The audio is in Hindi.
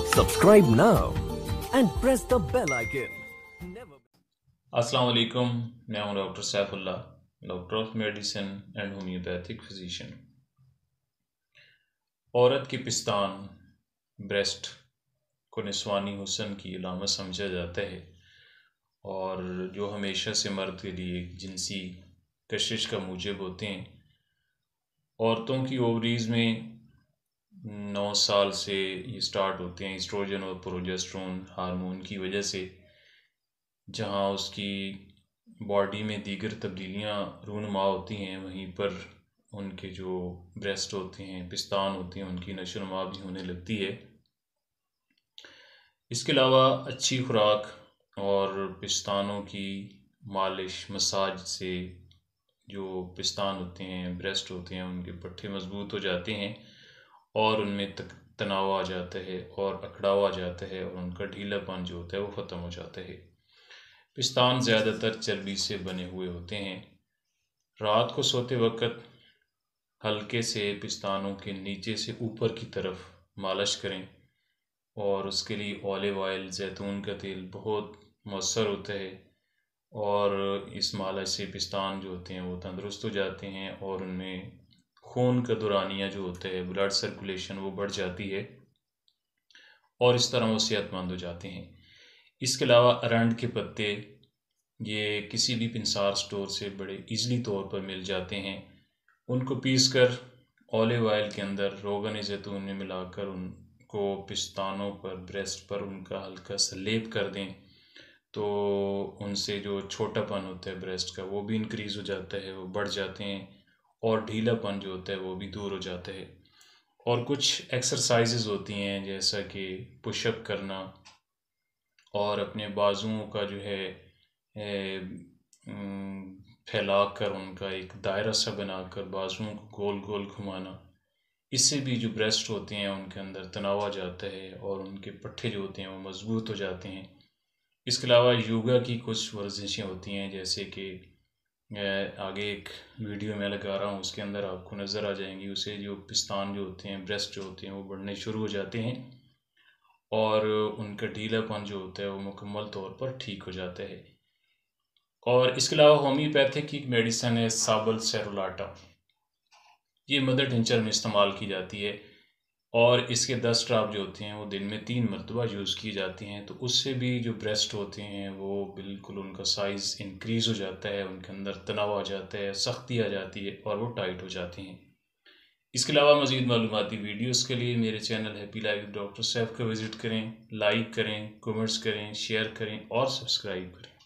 Subscribe now and press the bell icon. अस्सलाम वालेकुम। मैं हूं doctor Saifullah, doctor of medicine and homeopathic physician. औरत के पिस्तान ब्रेस्ट को निस्वानी हुस्न की अलामत समझा जाता है और जो हमेशा से मर्द के लिए एक जिनसी कशिश का मूजब होते हैं। औरतों की ओवरीज़ में 9 साल से ये स्टार्ट होते हैं एस्ट्रोजन और प्रोजेस्टेरोन हार्मोन की वजह से, जहाँ उसकी बॉडी में दीगर तब्दीलियाँ रूनुमा होती हैं, वहीं पर उनके जो ब्रेस्ट होते हैं, पिस्तान होते हैं, उनकी नशोनुमा भी होने लगती है। इसके अलावा अच्छी खुराक और पिस्तानों की मालिश मसाज से जो पिस्तान होते हैं, ब्रेस्ट होते हैं, उनके पट्टे मजबूत हो जाते हैं और उनमें तनाव आ जाता है और अकड़ाव आ जाता है और उनका ढीलापन जो होता है वो ख़त्म हो जाता है। पिस्तान ज़्यादातर चर्बी से बने हुए होते हैं। रात को सोते वक्त हल्के से पिस्तानों के नीचे से ऊपर की तरफ मालिश करें और उसके लिए ऑलिव ऑयल, जैतून का तेल बहुत मौसर होता है और इस मालिश से पिस्तान जो होते हैं वो तंदुरुस्त हो जाते हैं और उनमें खून का दौरानिया जो होता है, ब्लड सर्कुलेशन, वो बढ़ जाती है और इस तरह वो सेहतमंद हो जाते हैं। इसके अलावा अरंड के पत्ते ये किसी भी पिंसार स्टोर से बड़े इजीली तौर पर मिल जाते हैं। उनको पीसकर ऑलिव ऑयल के अंदर रोगन ज़ैतून में मिलाकर उनको पिस्तानों पर, ब्रेस्ट पर उनका हल्का सा लेप कर दें तो उनसे जो छोटापन होता है ब्रेस्ट का वो भी इंक्रीज़ हो जाता है, वो बढ़ जाते हैं और ढीलापन जो होता है वो भी दूर हो जाता है। और कुछ एक्सरसाइजेज होती हैं जैसा कि पुशअप करना और अपने बाजुओं का जो है फैला कर उनका एक दायरा सा बनाकर बाजुओं को गोल गोल घुमाना। इससे भी जो ब्रेस्ट होते हैं उनके अंदर तनाव आ जाता है और उनके पट्टे जो होते हैं वो मजबूत हो जाते हैं। इसके अलावा योगा की कुछ वर्जिशें होती हैं जैसे कि आगे एक वीडियो मैं लगा रहा हूँ, उसके अंदर आपको नज़र आ जाएंगी। उसे जो पिस्तान जो होते हैं, ब्रेस्ट जो होते हैं वो बढ़ने शुरू हो जाते हैं और उनका ढीलापन जो होता है वो मुकम्मल तौर पर ठीक हो जाता है। और इसके अलावा होम्योपैथिक की मेडिसिन है साबल सेरुलाटा। ये मदर टिंचर में इस्तेमाल की जाती है और इसके 10 ड्राप जो होते हैं वो दिन में 3 मरतबा यूज़ की जाती हैं, तो उससे भी जो ब्रेस्ट होते हैं वो बिल्कुल उनका साइज़ इंक्रीज़ हो जाता है, उनके अंदर तनाव आ जाता है, सख्ती आ जाती है और वो टाइट हो जाती हैं। इसके अलावा मज़ीद मालूमाती वीडियोज़ के लिए मेरे channel happy life doctor Saif को विज़िट करें, लाइक करें, कमेंट्स करें, शेयर करें और सब्सक्राइब करें।